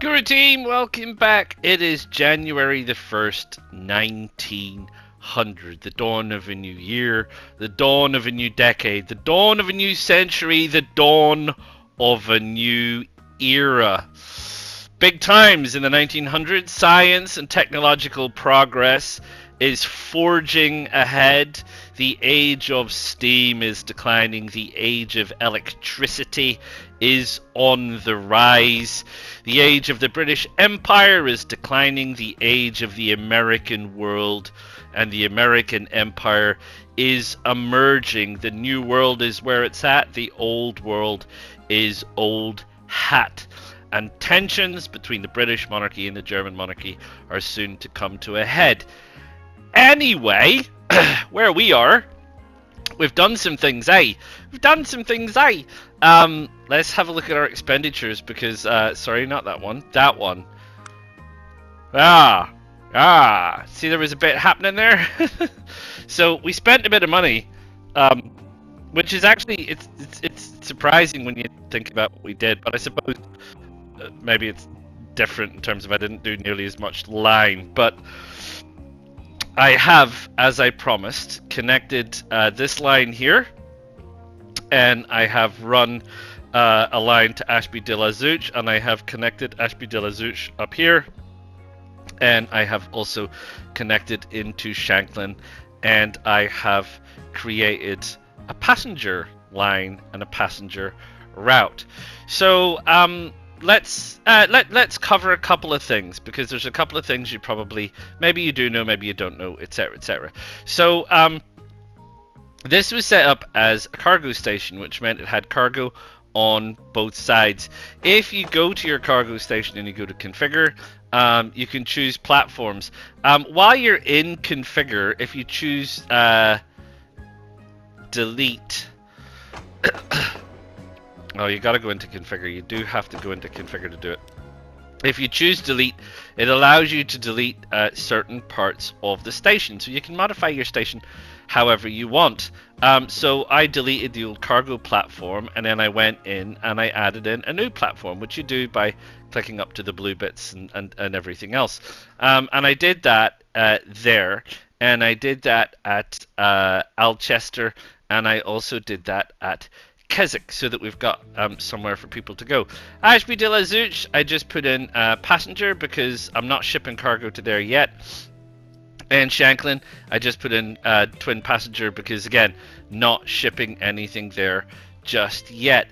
Guru team, welcome back. It is January the 1st, 1900. The dawn of a new year, the dawn of a new decade, the dawn of a new century, the dawn of a new era. Big times in the 1900s. Science and technological progress is forging ahead. The age of steam is declining. The age of electricity is on the rise. The age of the British Empire is declining. The age of the American world and the American Empire is emerging. The new world is where it's at. The old world is old hat. And tensions between the British monarchy and the German monarchy are soon to come to a head. Anyway, where we are, we've done some things, eh? We've done some things, eh? Let's have a look at our expenditures because, sorry, not that one. That one. See, there was a bit happening there. So we spent a bit of money, which is actually it's surprising when you think about what we did. But I suppose maybe it's different in terms of I didn't do nearly as much line, but I have, as I promised, connected this line here, and I have run a line to Ashby de la Zouch, and I have connected Ashby de la Zouch up here, and I have also connected into Shanklin, and I have created a passenger line and a passenger route. So let's cover a couple of things because there's a couple of things you probably maybe you do know, maybe you don't know, etc., etc. So this was set up as a cargo station, which meant it had cargo on both sides. If you go to your cargo station and you go to configure, you can choose platforms. While you're in configure, if you choose delete oh, you got to go into configure. You do have to go into configure to do it. If you choose delete, it allows you to delete certain parts of the station. So you can modify your station however you want. So I deleted the old cargo platform, and then I went in and I added in a new platform, which you do by clicking up to the blue bits and everything else. And I did that there, and I did that at Alchester, and I also did that at Keswick, so that we've got somewhere for people to go. Ashby de la Zouch, I just put in passenger because I'm not shipping cargo to there yet. And Shanklin, I just put in twin passenger because, again, not shipping anything there just yet.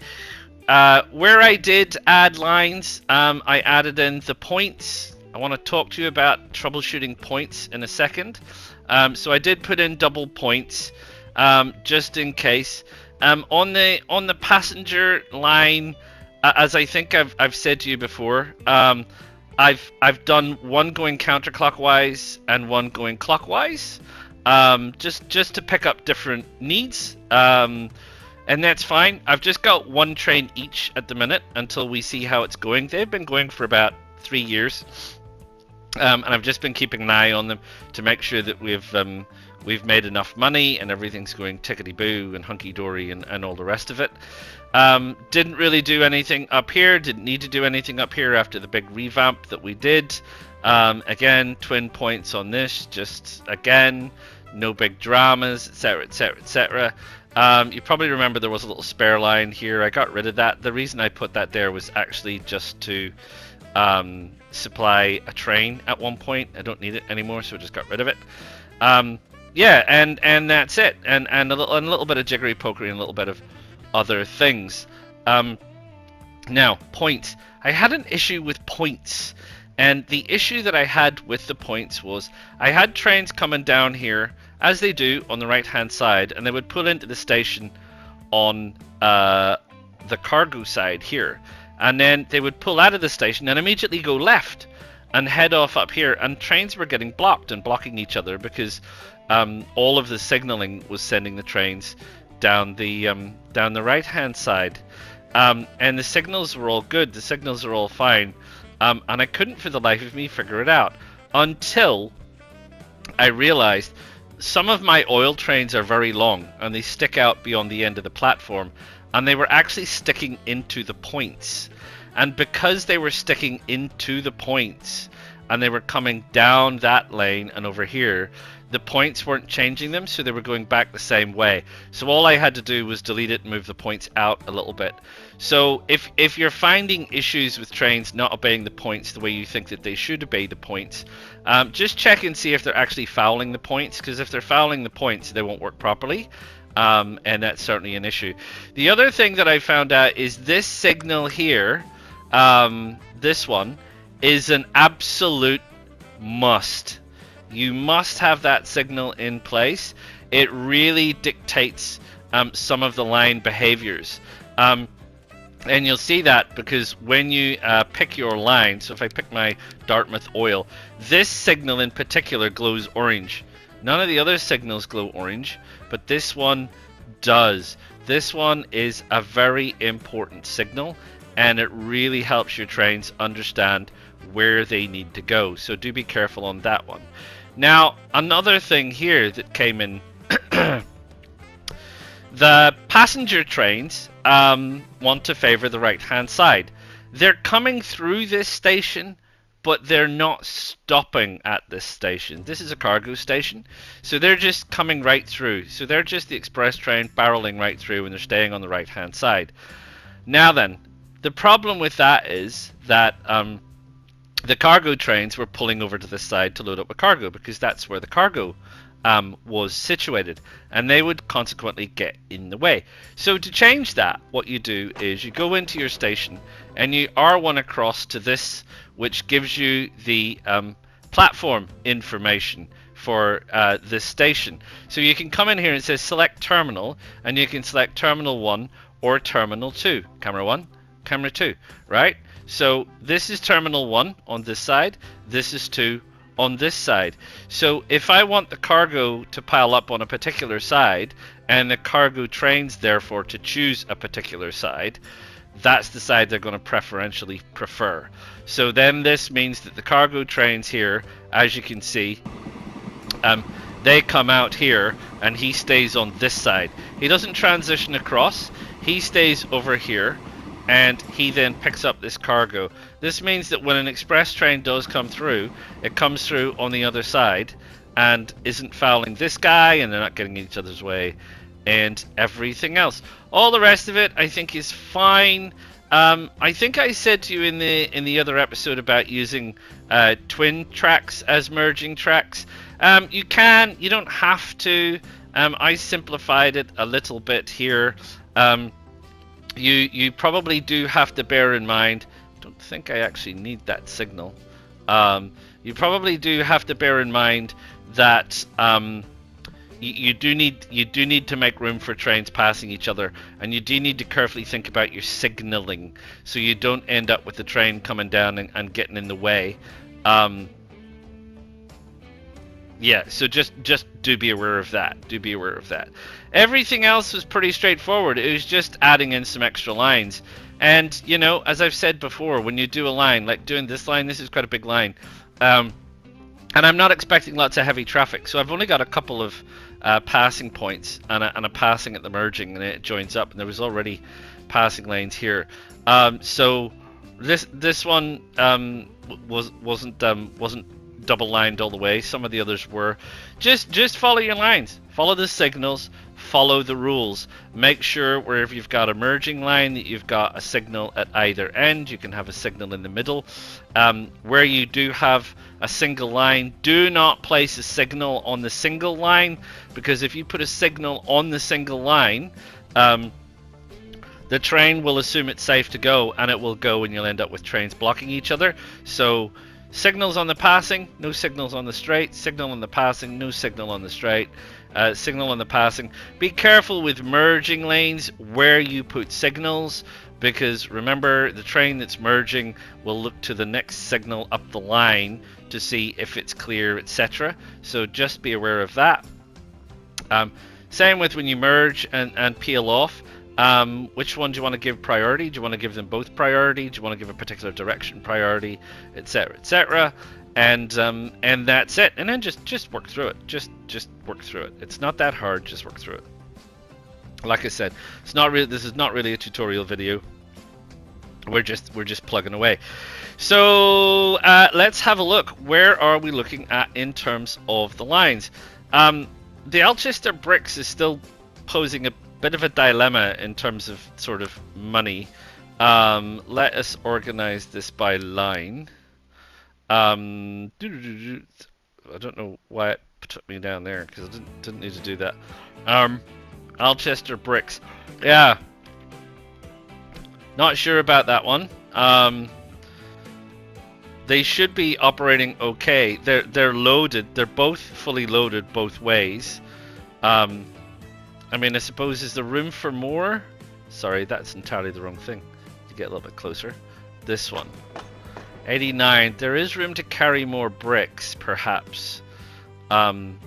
Where I did add lines, I added in the points. I want to talk to you about troubleshooting points in a second. So I did put in double points just in case. On the passenger line, as I think I've said to you before, I've done one going counterclockwise and one going clockwise, just to pick up different needs, and that's fine. I've just got one train each at the minute until we see how it's going. They've been going for about 3 years, and I've just been keeping an eye on them to make sure that we've made enough money and everything's going tickety-boo and hunky-dory and all the rest of it. Didn't really do anything up here. Didn't need to do anything up here after the big revamp that we did. Again, twin points on this. Just, again, no big dramas, etc., etc., etc. You probably remember there was a little spare line here. I got rid of that. The reason I put that there was actually just to supply a train at one point. I don't need it anymore, so I just got rid of it. Yeah, and that's it, and a little bit of jiggery pokery and a little bit of other things. Now, points. I had an issue with points, and the issue that I had with the points was I had trains coming down here, as they do on the right-hand side, and they would pull into the station on the cargo side here, and then they would pull out of the station and immediately go left and head off up here, and trains were getting blocked and blocking each other because all of the signaling was sending the trains down the right hand side, and the signals were all good, the signals are all fine, and I couldn't for the life of me figure it out until I realized some of my oil trains are very long and they stick out beyond the end of the platform, and they were actually sticking into the points. And because they were sticking into the points and they were coming down that lane and over here, the points weren't changing them, so they were going back the same way. So all I had to do was delete it and move the points out a little bit. So if you're finding issues with trains not obeying the points the way you think that they should obey the points, just check and see if they're actually fouling the points, because if they're fouling the points, they won't work properly. And that's certainly an issue. The other thing that I found out is this signal here, this one, is an absolute must. You must have that signal in place. It really dictates some of the line behaviors. And you'll see that because when you pick your line, so if I pick my Dartmouth oil, this signal in particular glows orange. None of the other signals glow orange, but this one does. This one is a very important signal, and it really helps your trains understand where they need to go. So do be careful on that one. Now, another thing here that came in, the passenger trains want to favor the right-hand side. They're coming through this station, but they're not stopping at this station. This is a cargo station, so they're just coming right through. So they're just the express train barreling right through, and they're staying on the right-hand side. Now then, the problem with that is that the cargo trains were pulling over to this side to load up with cargo, because that's where the cargo was situated, and they would consequently get in the way. So to change that, what you do is you go into your station and you R1 across to this, which gives you the platform information for this station. So you can come in here and it says select terminal, and you can select terminal 1 or terminal 2, camera 1, camera 2, right? So this is terminal 1 on this side, this is 2 on this side. So if I want the cargo to pile up on a particular side, and the cargo trains therefore to choose a particular side, that's the side they're going to preferentially prefer. So then this means that the cargo trains here, as you can see, they come out here and he stays on this side. He doesn't transition across, he stays over here, and he then picks up this cargo. This means that when an express train does come through, it comes through on the other side and isn't fouling this guy, and they're not getting in each other's way, and everything else. All the rest of it I think is fine. I think I said to you in the other episode about using twin tracks as merging tracks. You don't have to. I simplified it a little bit here. You probably do have to bear in mind, don't think I actually need that signal. You probably do have to bear in mind that you do need to make room for trains passing each other, and you do need to carefully think about your signaling so you don't end up with the train coming down and getting in the way. Yeah, so just do be aware of that. Do be aware of that. Everything else was pretty straightforward. It was just adding in some extra lines. And, you know, as I've said before, when you do a line, like doing this line, this is quite a big line. And I'm not expecting lots of heavy traffic, so I've only got a couple of passing points and a passing at the merging, and it joins up, and there was already passing lanes here. So this one wasn't double lined all the way. Some of the others were. Just follow your lines, follow the signals, follow the rules. Make sure wherever you've got a merging line that you've got a signal at either end. You can have a signal in the middle. Where you do have a single line, do not place a signal on the single line, because if you put a signal on the single line, the train will assume it's safe to go, and it will go, and you'll end up with trains blocking each other. So signals on the passing, no signals on the straight. Signal on the passing, no signal on the straight. Signal on the passing. Be careful with merging lanes where you put signals, because remember, the train that's merging will look to the next signal up the line to see if it's clear, etc. So just be aware of that. Same with when you merge and peel off. Which one do you want to give priority? Do you want to give them both priority? Do you want to give a particular direction priority, etc., etc.? And that's it. And then just work through it. Just work through it. It's not that hard. Just work through it. Like I said, it's not really. This is not really a tutorial video. We're just plugging away. So let's have a look. Where are we looking at in terms of the lines? The Alchester bricks is still posing a bit of a dilemma in terms of sort of money. Let us organize this by line. I don't know why it took me down there because I didn't need to do that. Alchester bricks. Yeah. Not sure about that one. They should be operating okay. They're loaded. They're both fully loaded both ways. I mean, I suppose is there room for more? Sorry, that's entirely the wrong thing. To get a little bit closer. This one. 89. There is room to carry more bricks, perhaps, on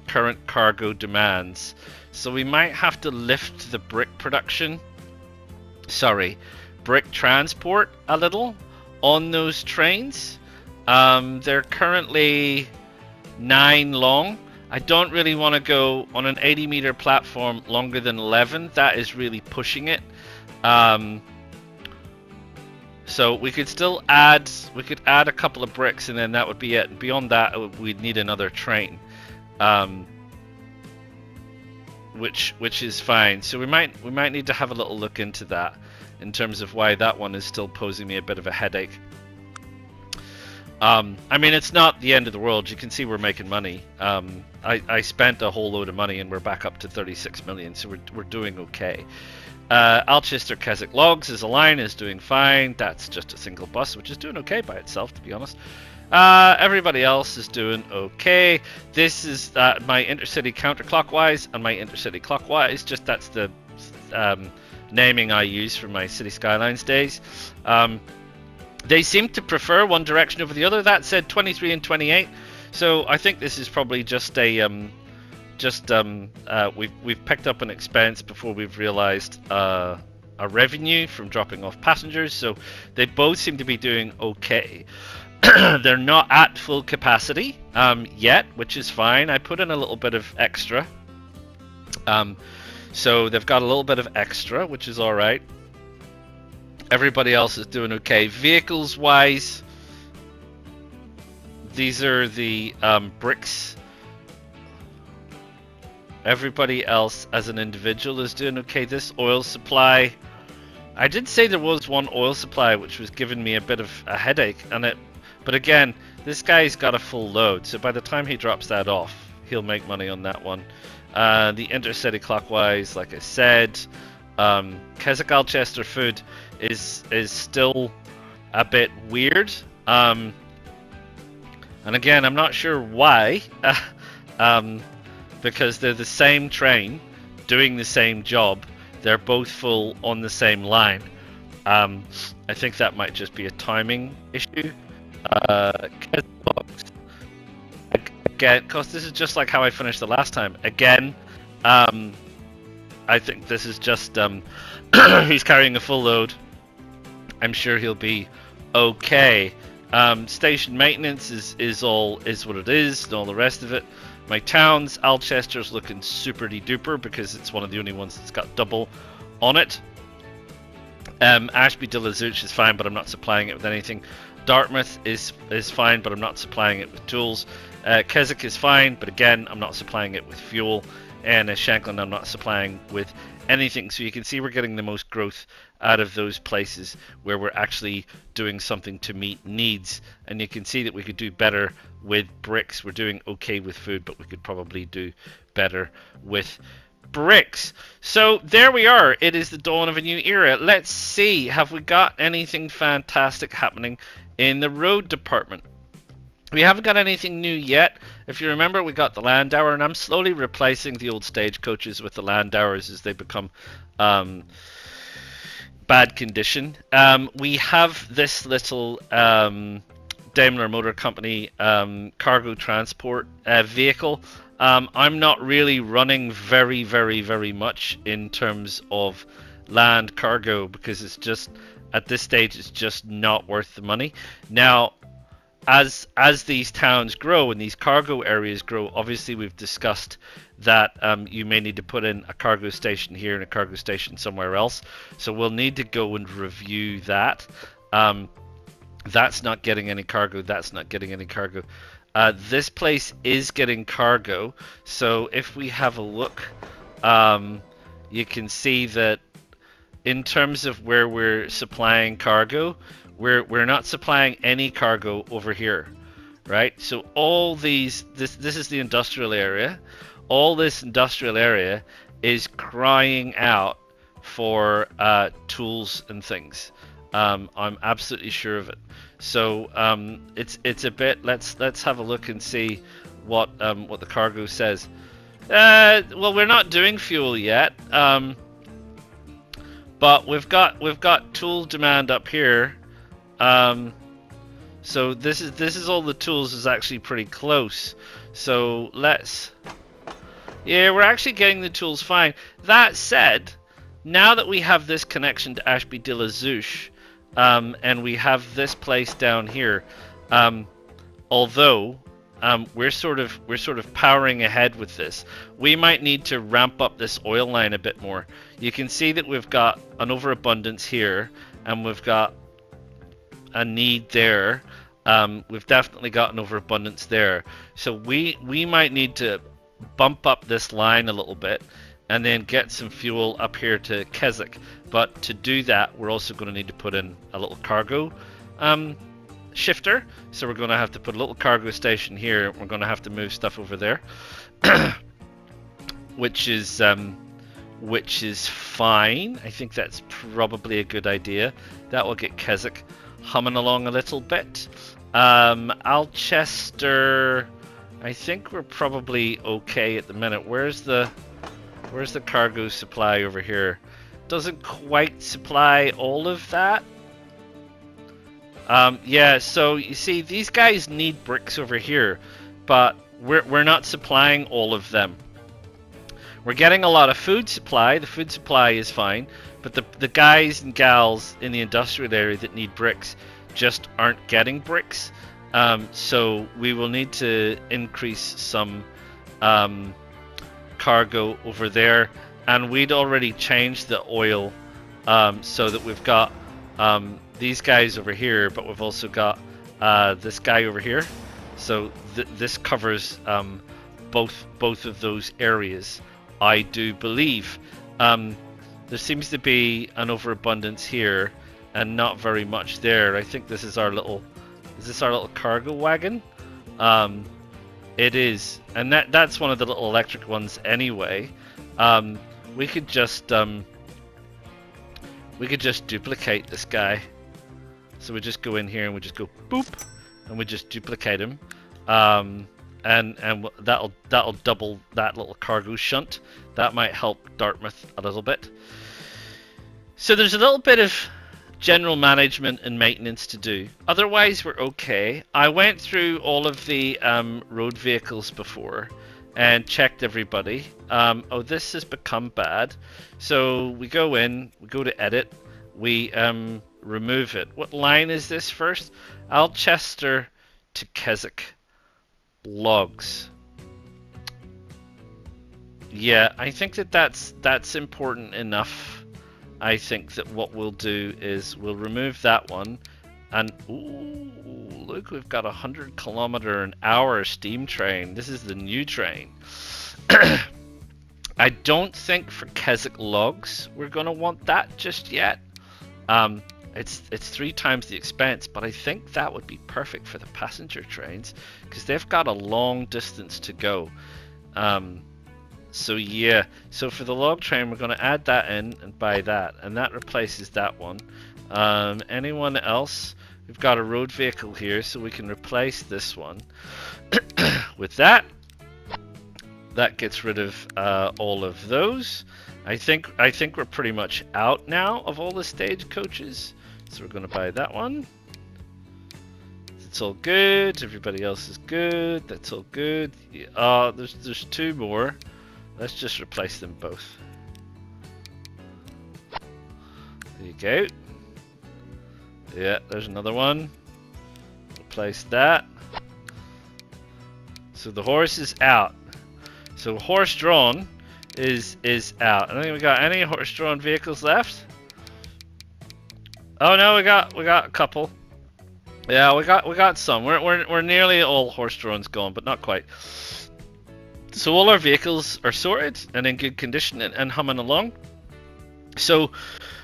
current cargo demands. So we might have to lift the brick production. Sorry, brick transport a little on those trains. They're currently 9 long. I don't really want to go on an 80-meter platform longer than 11. That is really pushing it. So we could still add. We could add a couple of bricks, and then that would be it. Beyond that, we'd need another train. Which is fine. So we might need to have a little look into that in terms of why that one is still posing me a bit of a headache. I mean, it's not the end of the world. You can see we're making money. I spent a whole load of money and we're back up to 36 million, so we're doing okay. Alchester Keswick Logs as a line is doing fine. That's just a single bus, which is doing okay by itself, to be honest. Everybody else is doing okay. This is my intercity counterclockwise and my intercity clockwise. Just that's the naming I use for my City Skylines days. They seem to prefer one direction over the other. That said, 23 and 28. So I think this is probably just a we've picked up an expense before we've realized a revenue from dropping off passengers. So they both seem to be doing okay. They're not at full capacity yet, which is fine. I put in a little bit of extra. So they've got a little bit of extra, which is all right. Everybody else is doing okay. Vehicles wise, these are the bricks. Everybody else as an individual is doing okay. This oil supply, I did say there was one oil supply which was giving me a bit of a headache, but again, this guy's got a full load, so by the time he drops that off, he'll make money on that one. The intercity clockwise, like I said, Keswick Alchester food is still a bit weird, and again, I'm not sure why, because they're the same train doing the same job. They're both full on the same line. I think that might just be a timing issue. Again, because this is just like how I finished the last time. Again, I think this is just he's carrying a full load. I'm sure he'll be okay. Station maintenance is what it is, and all the rest of it. My towns, Alchester's looking super duper because it's one of the only ones that's got double on it. Ashby de la Zouch is fine, but I'm not supplying it with anything. Dartmouth is fine, but I'm not supplying it with tools. Keswick is fine, but again, I'm not supplying it with fuel. And Shanklin, I'm not supplying with anything. So you can see we're getting the most growth out of those places where we're actually doing something to meet needs. And you can see that we could do better with bricks. We're doing okay with food, but we could probably do better with bricks. So there we are. It is the dawn of a new era. Let's see, have we got anything fantastic happening in the road department? We haven't got anything new yet. If you remember, we got the Landauer, and I'm slowly replacing the old stagecoaches with the Landauers as they become bad condition. We have this little Daimler Motor Company cargo transport vehicle. I'm not really running very much in terms of land cargo because it's just, at this stage, it's just not worth the money. Now, as these towns grow and these cargo areas grow, obviously we've discussed that you may need to put in a cargo station here and a cargo station somewhere else. So we'll need to go and review that. That's not getting any cargo. That's not getting any cargo. This place is getting cargo. So if we have a look, you can see that in terms of where we're supplying cargo, we're not supplying any cargo over here, right? So all these, this is the industrial area. All this industrial area is crying out for tools and things. I'm absolutely sure of it. So it's a bit. Let's have a look and see what the cargo says. Well, we're not doing fuel yet. But we've got tool demand up here. So this is all the tools is actually pretty close. So yeah, we're actually getting the tools fine. That said, now that we have this connection to Ashby de la Zouche, and we have this place down here, although we're sort of powering ahead with this, we might need to ramp up this oil line a bit more. You can see that we've got an overabundance here, and we've got a need there. We've definitely got an overabundance there. So we might need to bump up this line a little bit and then get some fuel up here to Keswick. But to do that, we're also going to need to put in a little cargo shifter. So we're going to have to put a little cargo station here. We're going to have to move stuff over there, which is fine. I think that's probably a good idea. That will get Keswick humming along a little bit. Alchester, I think we're probably okay at the minute. Where's the cargo supply over here? Doesn't quite supply all of that. Yeah, so you see these guys need bricks over here, but we're not supplying all of them. We're getting a lot of food supply. The food supply is fine, but the guys and gals in the industrial area that need bricks just aren't getting bricks. So we will need to increase some cargo over there, and we'd already changed the oil so that we've got these guys over here, but we've also got this guy over here. So this covers both of those areas, I do believe. There seems to be an overabundance here and not very much there. I think this is our little cargo wagon? It is, and that's one of the little electric ones anyway. We could just duplicate this guy. So we just go in here and we just go boop, and we just duplicate him, and that'll double that little cargo shunt. That might help Dartmouth a little bit. So there's a little bit of general management and maintenance to do. Otherwise, we're okay. I went through all of the road vehicles before and checked everybody. Oh, this has become bad. So we go in, we go to edit, we remove it. What line is this first? Alchester to Keswick. Logs. Yeah, I think that's important enough. I think that what we'll do is we'll remove that one, and ooh, look, we've got a 100km/h steam train. This is the new train. I don't think for Keswick logs we're gonna want that just yet. It's 3 times the expense, but I think that would be perfect for the passenger trains because they've got a long distance to go. So yeah, so for the log train we're going to add that in and buy that, and that replaces that one. Anyone else? We've got a road vehicle here, so we can replace this one with that. That gets rid of all of those. I think we're pretty much out now of all the stagecoaches, so we're going to buy that one. It's all good. Everybody else is good. That's all good. There's 2 more. Let's just replace them both. There you go. Yeah, there's another one. replace that. So the horse is out. So horse-drawn is out. I don't think we got any horse-drawn vehicles left. Oh no, we got a couple. Yeah, we got some. We're nearly all horse-drawn's gone, but not quite. So all our vehicles are sorted and in good condition and humming along. So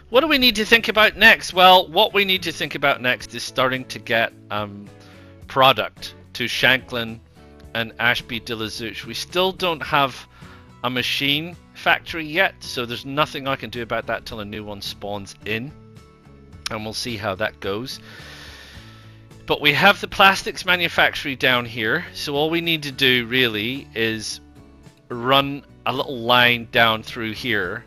what do we need to think about next? Well, what we need to think about next is starting to get product to Shanklin and Ashby de la Zouch. We still don't have a machine factory yet, so there's nothing I can do about that till a new one spawns in, and we'll see how that goes. But we have the plastics manufactory down here, so all we need to do really is run a little line down through here,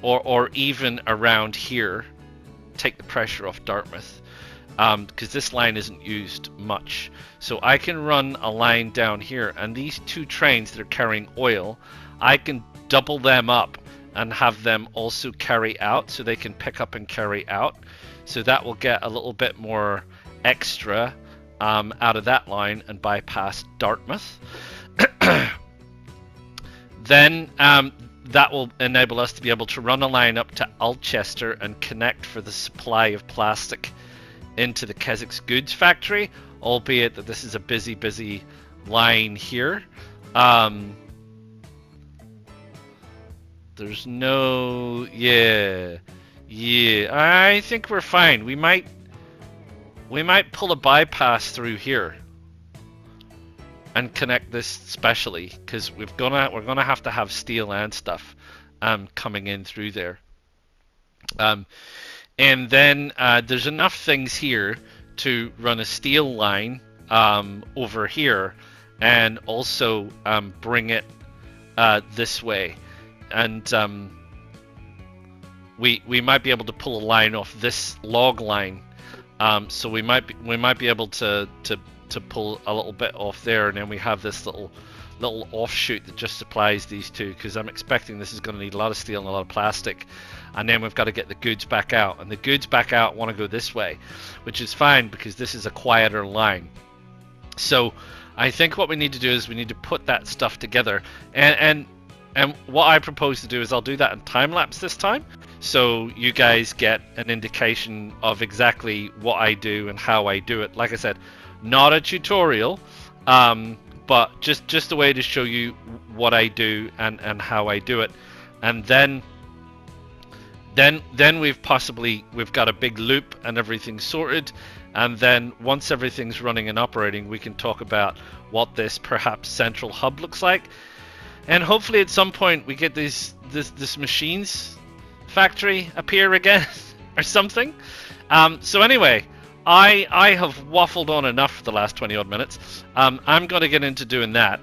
or even around here, take the pressure off Dartmouth, because this line isn't used much. So I can run a line down here, and these two trains that are carrying oil, I can double them up and have them also carry out, so they can pick up and carry out. So that will get a little bit more extra out of that line and bypass Dartmouth. Then that will enable us to be able to run a line up to Alchester and connect for the supply of plastic into the Keswick's goods factory, albeit that this is a busy line here. There's no... Yeah, I think we're fine. We might pull a bypass through here and connect this specially, because we're gonna have to have steel and stuff coming in through there. And then there's enough things here to run a steel line over here, and also bring it this way. And we might be able to pull a line off this log line, so we might be able to pull a little bit off there, and then we have this little offshoot that just supplies these two, because I'm expecting this is going to need a lot of steel and a lot of plastic, and then we've got to get the goods back out, and the goods back out want to go this way, which is fine because this is a quieter line. So I think what we need to do is we need to put that stuff together, and what I propose to do is I'll do that in time lapse this time, so you guys get an indication of exactly what I do and how I do it. Like I said, not a tutorial, but just a way to show you what I do and how I do it. And then we've got a big loop and everything's sorted, and then once everything's running and operating, we can talk about what this perhaps central hub looks like. And hopefully at some point we get this machines factory appear again or something. So anyway, I have waffled on enough for the last 20 odd minutes. I'm going to get into doing that,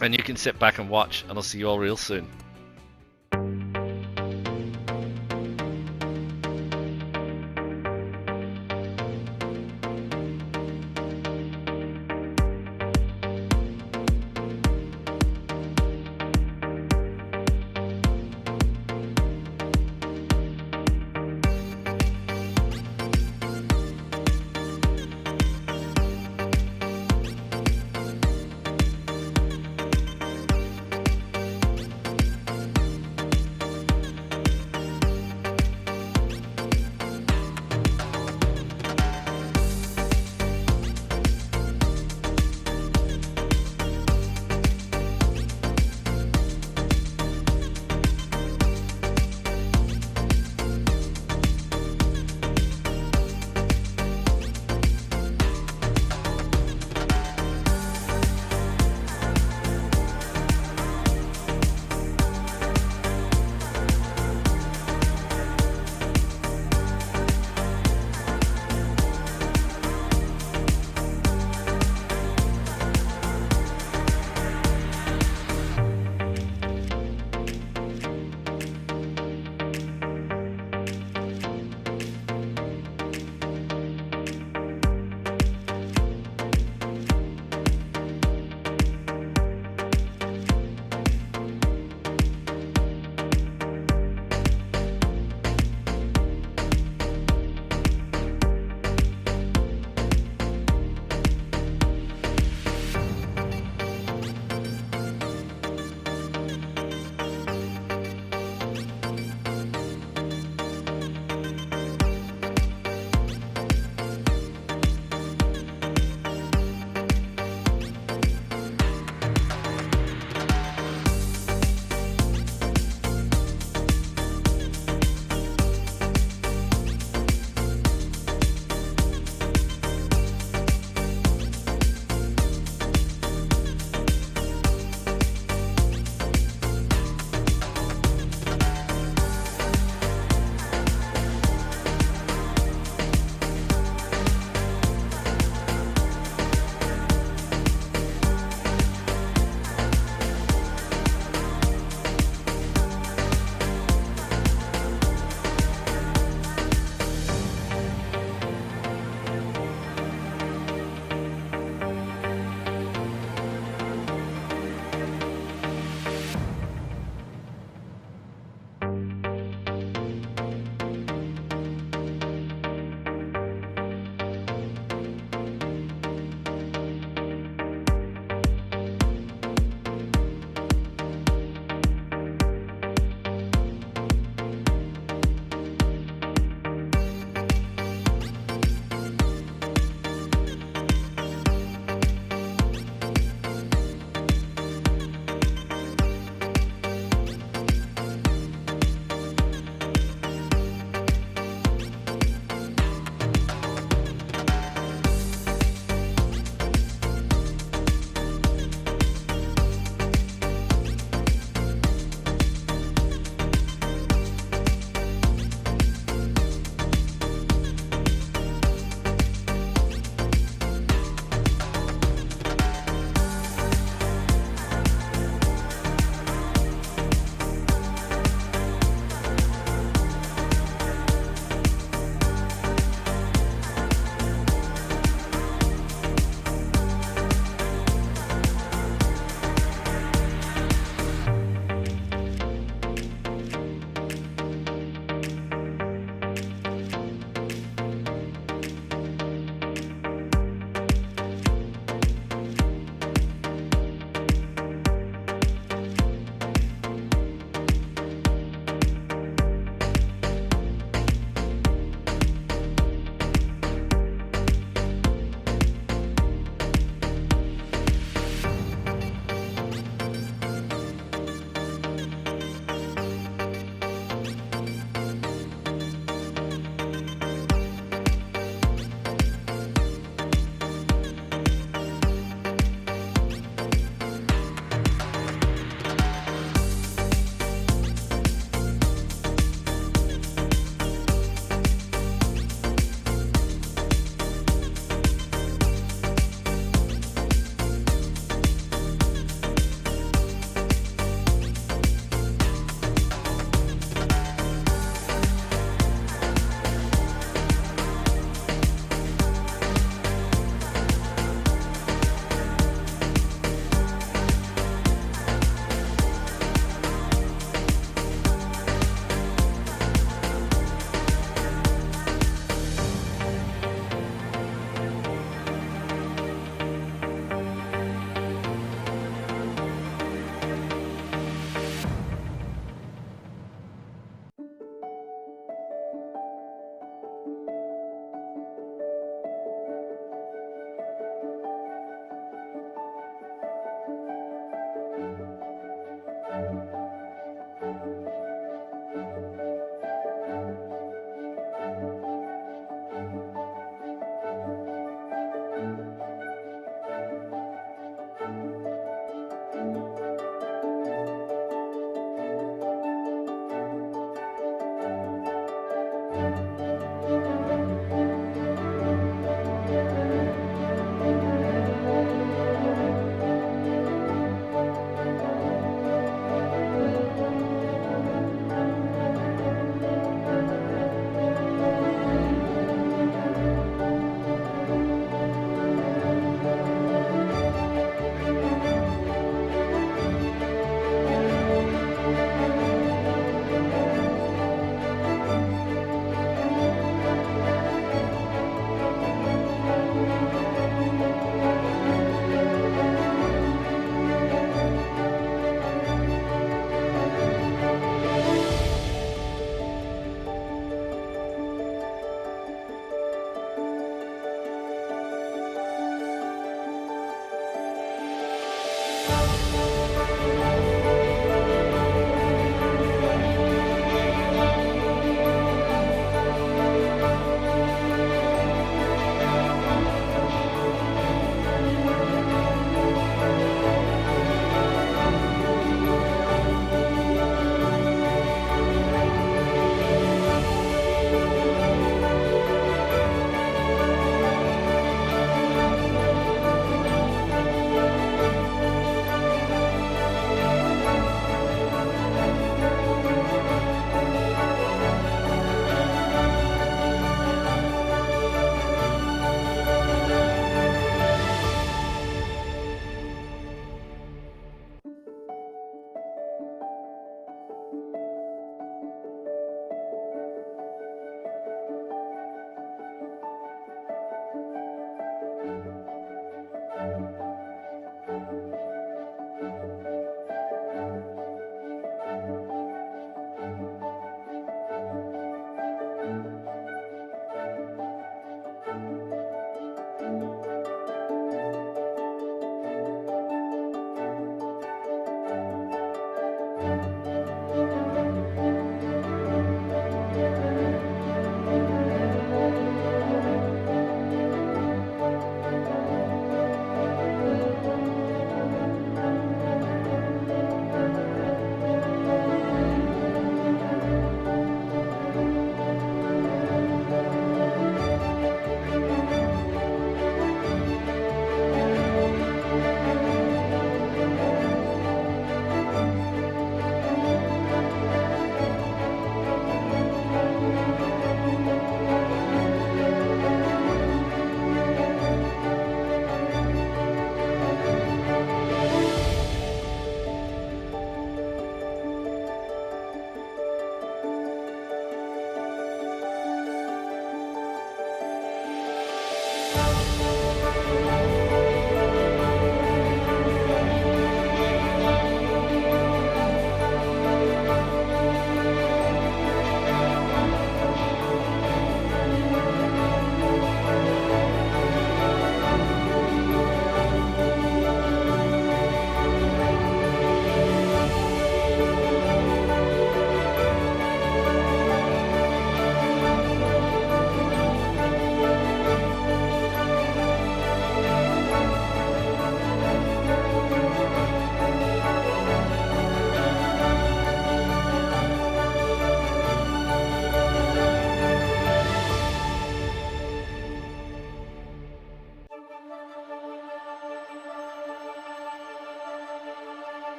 and you can sit back and watch, and I'll see you all real soon.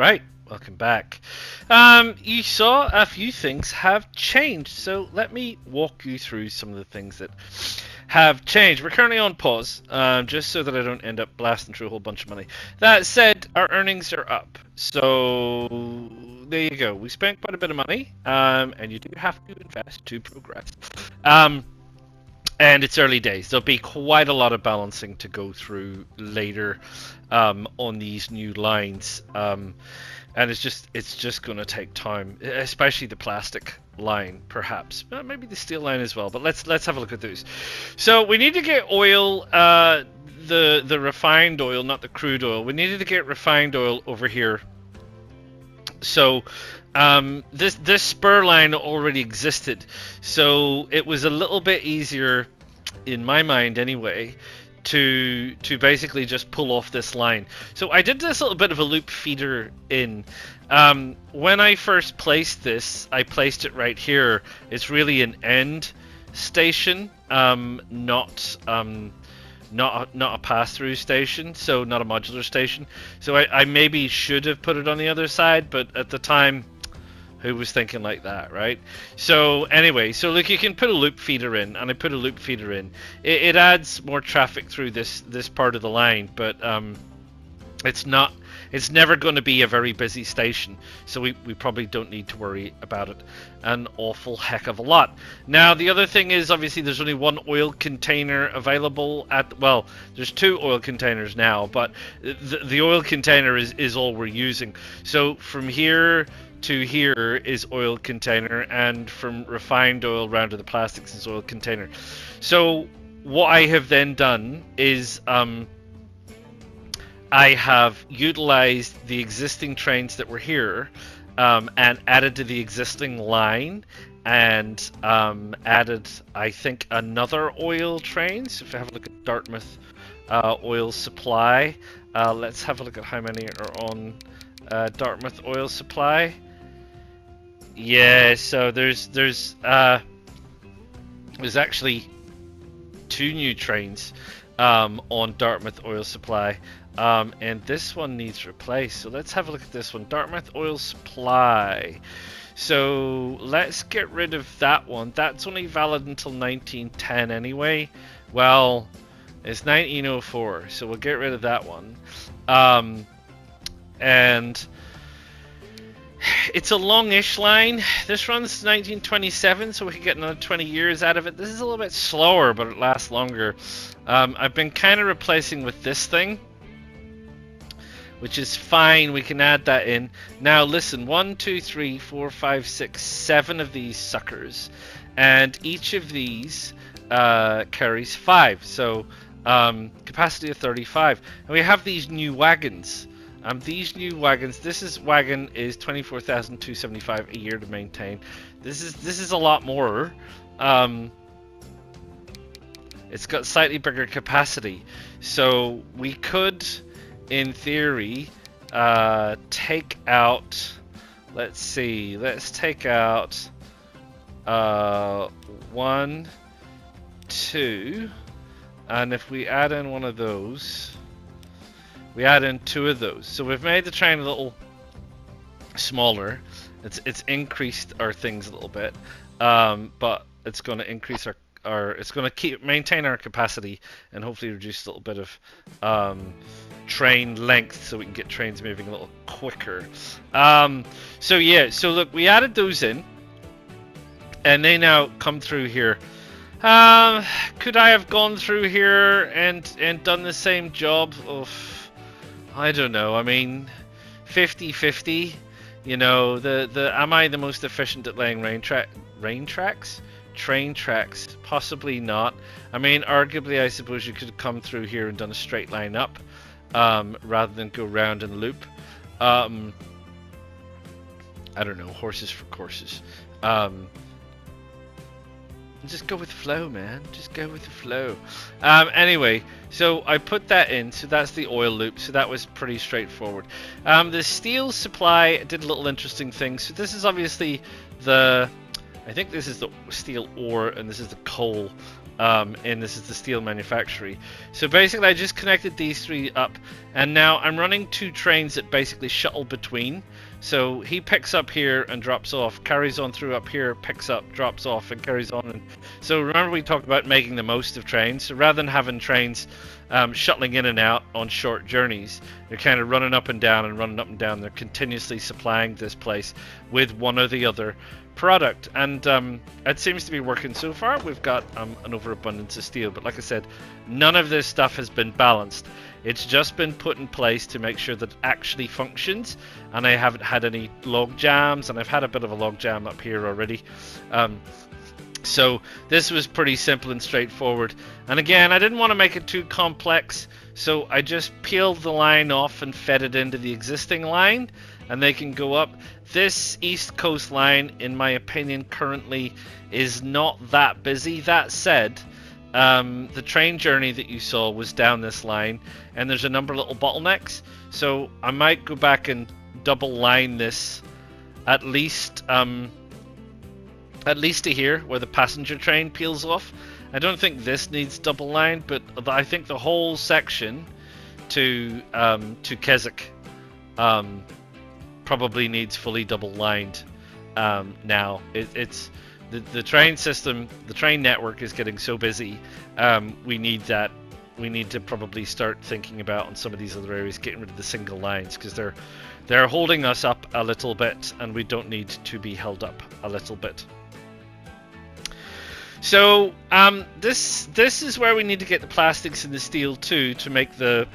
Right, welcome back. You saw a few things have changed, so let me walk you through some of the things that have changed. We're currently on pause, just so that I don't end up blasting through a whole bunch of money. That said, our earnings are up, so there you go. We spent quite a bit of money, and you do have to invest to progress. And it's early days. There'll be quite a lot of balancing to go through later on these new lines, and it's just going to take time, especially the plastic line, perhaps maybe the steel line as well. But let's have a look at those. So we need to get oil, the refined oil, not the crude oil. We needed to get refined oil over here. So this spur line already existed, so it was a little bit easier, in my mind anyway, to basically just pull off this line. So I did this little bit of a loop feeder in. When I first placed this, I placed it right here. It's really an end station, not a pass-through station, so not a modular station. So I maybe should have put it on the other side, but at the time, who was thinking like that, right? So anyway, so look, you can put a loop feeder in, and I put a loop feeder in. It adds more traffic through this part of the line, but it's never going to be a very busy station, so we probably don't need to worry about it an awful heck of a lot. Now, the other thing is, obviously, there's only one oil container available at, well, there's two oil containers now, but the oil container is all we're using. So from here to here is oil container, and from refined oil round to the plastics is oil container. So what I have then done is I have utilized the existing trains that were here, and added to the existing line, and added, I think, another oil train. So if I have a look at Dartmouth oil supply, let's have a look at how many are on Dartmouth oil supply. Yeah, so there's actually two new trains on Dartmouth oil supply. And this one needs replaced, so let's have a look at this one. Dartmouth oil supply. So let's get rid of that one. That's only valid until 1910 anyway. Well, it's 1904, so we'll get rid of that one. And it's a longish line. This runs 1927, so we can get another 20 years out of it. This is a little bit slower, but it lasts longer. I've been kind of replacing with this thing, which is fine. We can add that in. Now listen, 1, 2, 3, 4, 5, 6, 7 of these suckers, and each of these carries 5, so capacity of 35. And we have these new wagons. These new wagons, wagon is 24,275 a year to maintain. This is a lot more. It's got slightly bigger capacity, so we could, in theory, take out, let's take out 1, 2, and if we add in one of those, we add in 2 of those. So we've made the train a little smaller. It's increased our things a little bit, but it's going to increase it's going to maintain our capacity and hopefully reduce a little bit of train length, so we can get trains moving a little quicker. So yeah, so look, we added those in, and they now come through here. Could I have gone through here and done the same job? I don't know. I mean, 50-50. You know, am I the most efficient at laying train tracks? Possibly not. I mean, arguably, I suppose you could have come through here and done a straight line up, rather than go round and loop. I don't know. Horses for courses. Just go with the flow, man. Just go with the flow. Anyway, so I put that in. So that's the oil loop. So that was pretty straightforward. The steel supply did a little interesting thing. So this is obviously I think this is the steel ore, and this is the coal. And this is the steel manufactory. So basically I just connected these three up, and now I'm running two trains that basically shuttle between. So he picks up here and drops off, carries on through up here, picks up, drops off, and carries on. And so remember we talked about making the most of trains. So rather than having trains shuttling in and out on short journeys, they're kind of running up and down and running up and down. They're continuously supplying this place with one or the other product, and it seems to be working so far. We've got an overabundance of steel, but like I said, none of this stuff has been balanced. It's just been put in place to make sure that it actually functions, and I haven't had any log jams, and I've had a bit of a log jam up here already. So this was pretty simple and straightforward, and again I didn't want to make it too complex, so I just peeled the line off and fed it into the existing line, and they can go up. This East Coast line, in my opinion, currently is not that busy. That said, the train journey that you saw was down this line, and there's a number of little bottlenecks, so I might go back and double line this at least to here where the passenger train peels off. I don't think this needs double line, but I think the whole section to Keswick probably needs fully double lined now. It's the train system, the train network is getting so busy. We need to probably start thinking about on some of these other areas getting rid of the single lines, because they're holding us up a little bit, and we don't need to be held up a little bit. So this is where we need to get the plastics and the steel too to make the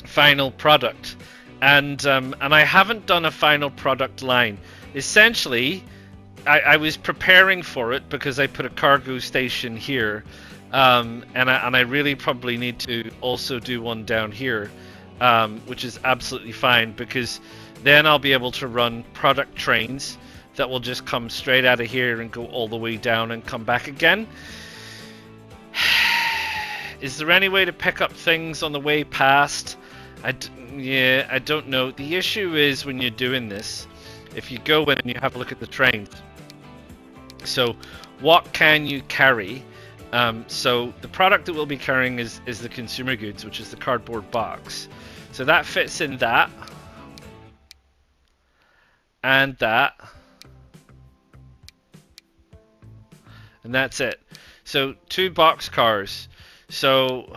final product. And I haven't done a final product line. Essentially, I was preparing for it because I put a cargo station here, and I really probably need to also do one down here, which is absolutely fine, because then I'll be able to run product trains that will just come straight out of here and go all the way down and come back again. Is there any way to pick up things on the way past? I don't know. The issue is when you're doing this, if you go in and you have a look at the trains. So what can you carry? So the product that we'll be carrying is the consumer goods, which is the cardboard box. So that fits in that. And that. And that's it. So 2 box cars. So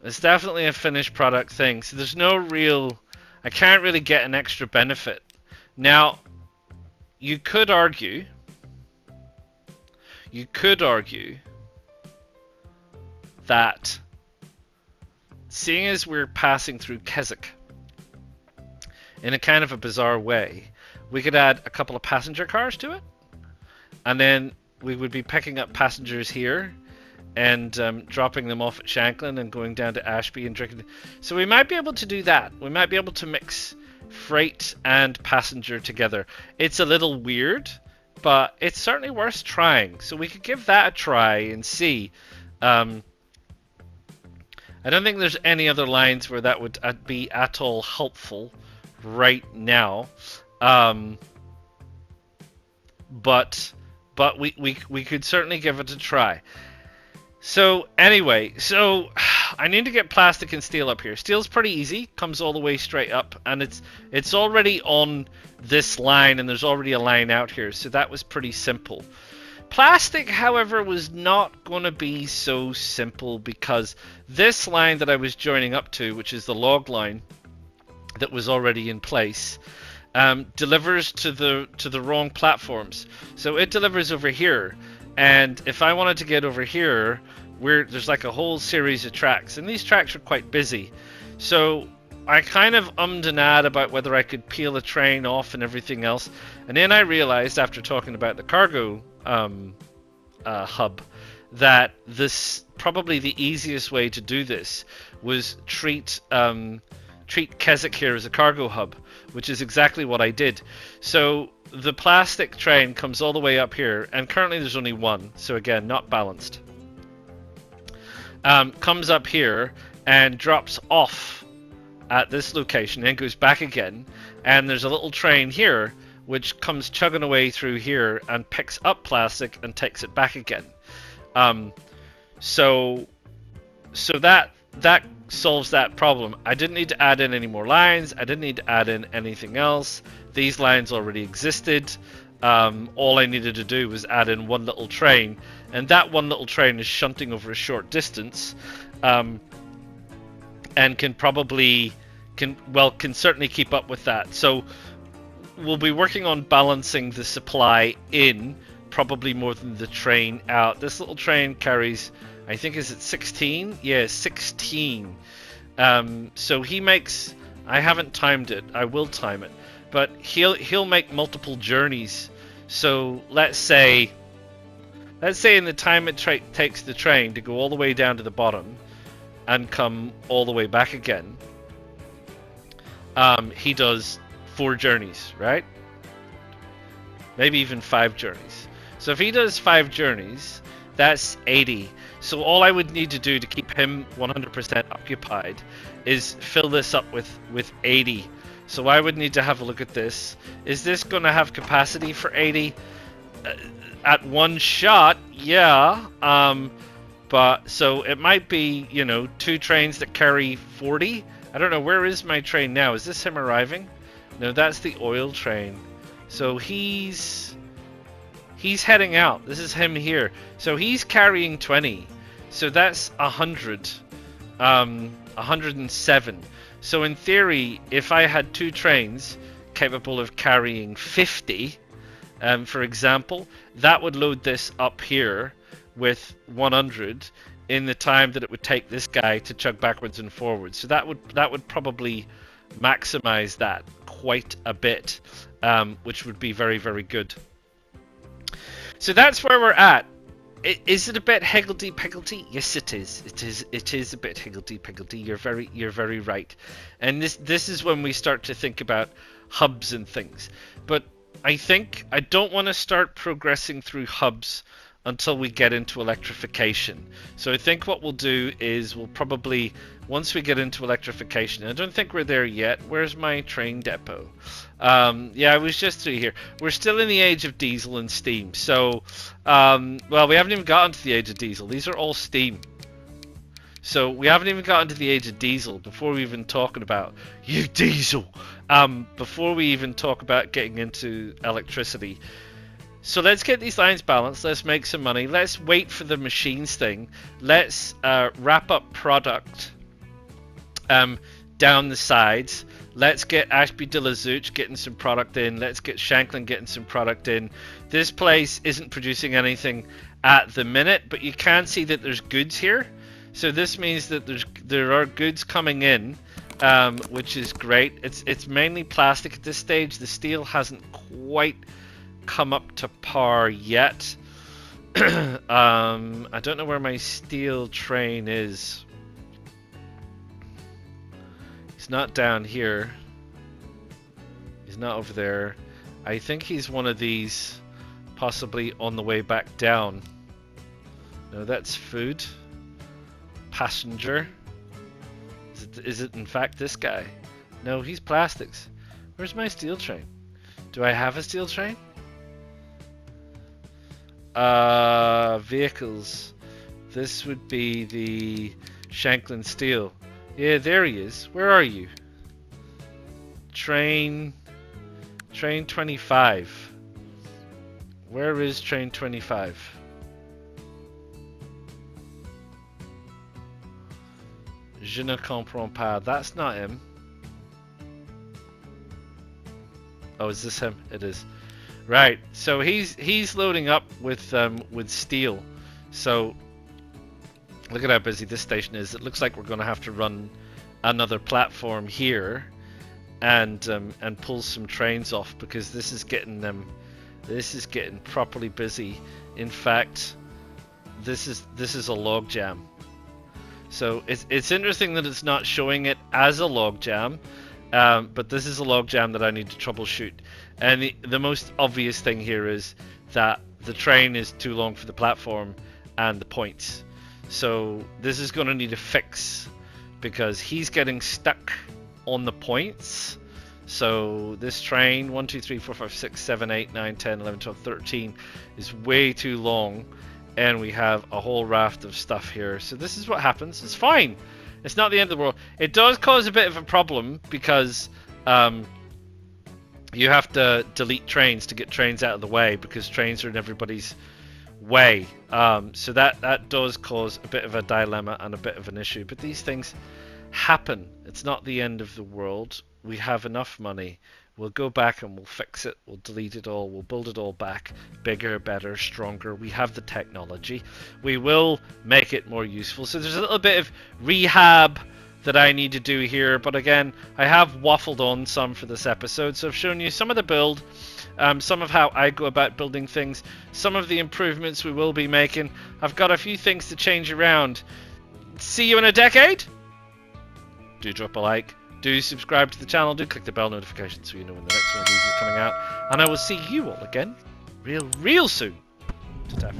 it's definitely a finished product thing. So there's no real, I can't really get an extra benefit. Now, you could argue that seeing as we're passing through Keswick in a kind of a bizarre way, we could add a couple of passenger cars to it, and then we would be picking up passengers here and dropping them off at Shanklin and going down to Ashby and drinking. So we might be able to do that. We might be able to mix freight and passenger together. It's a little weird, but it's certainly worth trying. So we could give that a try and see. I don't think there's any other lines where that would be at all helpful right now. But we could certainly give it a try. So anyway, so I need to get plastic and steel up here. Steel's pretty easy, comes all the way straight up, and it's already on this line, and there's already a line out here, so that was pretty simple. Plastic, however, was not going to be so simple, because this line that I was joining up to, which is the log line that was already in place, delivers to the wrong platforms. So it delivers over here, and if I wanted to get over here, there's like a whole series of tracks, and these tracks are quite busy. So I kind of ummed and ahed about whether I could peel a train off and everything else, and then I realized after talking about the cargo hub that this probably the easiest way to do this was treat Keswick here as a cargo hub, which is exactly what I did. So the plastic train comes all the way up here, and currently there's only one, so again, not balanced. Comes up here and drops off at this location, then goes back again, and there's a little train here which comes chugging away through here and picks up plastic and takes it back again. So that solves that problem. I didn't need to add in any more lines. I didn't need to add in anything else. These lines already existed. All I needed to do was add in one little train, and that one little train is shunting over a short distance, and can certainly keep up with that. So we'll be working on balancing the supply in probably more than the train out. This little train carries, I think, is it 16? Yeah, 16. So he makes, I haven't timed it, I will time it, but he'll make multiple journeys. So let's say in the time it takes the train to go all the way down to the bottom and come all the way back again, he does 4 journeys, right? Maybe even 5 journeys. So if he does 5 journeys, that's 80. So all I would need to do to keep him 100% occupied is fill this up with 80. So I would need to have a look at this. Is this going to have capacity for 80? At one shot, yeah. But so it might be, 2 trains that carry 40. I don't know, where is my train now? Is this him arriving? No, that's the oil train. So he's heading out. This is him here. So he's carrying 20. So that's 100. 107. So in theory, if I had 2 trains capable of carrying 50, for example, that would load this up here with 100 in the time that it would take this guy to chug backwards and forwards. So that would probably maximize that quite a bit, which would be very, very good. So that's where we're at. Is it a bit higgledy-piggledy? Yes, it is. It is a bit higgledy-piggledy. You're very right. And this is when we start to think about hubs and things. But I think I don't want to start progressing through hubs until we get into electrification. So I think what we'll do is we'll probably, once we get into electrification, I don't think we're there yet. Where's my train depot? Yeah, I was just through here. We're still in the age of diesel and steam. So, well, we haven't even gotten to the age of diesel. These are all steam. So we haven't even gotten to the age of diesel before we even talking about, you diesel, before we even talk about getting into electricity. So let's get these lines balanced. Let's make some money. Let's wait for the machines thing. Let's wrap up product down the sides. Let's get Ashby de la Zouch getting some product in. Let's get Shanklin getting some product in. This place isn't producing anything at the minute, but you can see that there's goods here. So this means that there are goods coming in, which is great. It's mainly plastic at this stage. The steel hasn't quite come up to par yet. I don't know where my steel train is. He's not down here. He's not over there. I think he's one of these, possibly on the way back down. No, that's food. Passenger. Is it in fact this guy? No, he's plastics. Where's my steel train? Do I have a steel train? Vehicles. This would be the Shanklin Steel. Yeah, there he is. Where are you? Train 25. Where is train 25? Je ne comprends pas. That's not him. Oh, is this him? It is. Right. So he's loading up with steel. So look at how busy this station is. It looks like we're going to have to run another platform here and pull some trains off, because this is getting properly busy. In fact, this is a log jam. So it's interesting that it's not showing it as a log jam, but this is a log jam that I need to troubleshoot. And the most obvious thing here is that the train is too long for the platform and the points. So this is going to need a fix, because he's getting stuck on the points. So this train, 1, 2, 3, 4, 5, 6, 7, 8, 9, 10, 11, 12, 13, is way too long. And we have a whole raft of stuff here. So this is what happens. It's fine. It's not the end of the world. It does cause a bit of a problem because you have to delete trains to get trains out of the way, because trains are in everybody's way. So that does cause a bit of a dilemma and a bit of an issue. But these things happen. It's not the end of the world. We have enough money. We'll go back and we'll fix it. We'll delete it all. We'll build it all back. Bigger, better, stronger. We have the technology. We will make it more useful. So there's a little bit of rehab that I need to do here. But again, I have waffled on some for this episode. So I've shown you some of the build, some of how I go about building things, some of the improvements we will be making. I've got a few things to change around. See you in a decade. Do drop a like. Do subscribe to the channel, do click the bell notification so you know when the next one of these is coming out. And I will see you all again real soon. Ta-ta.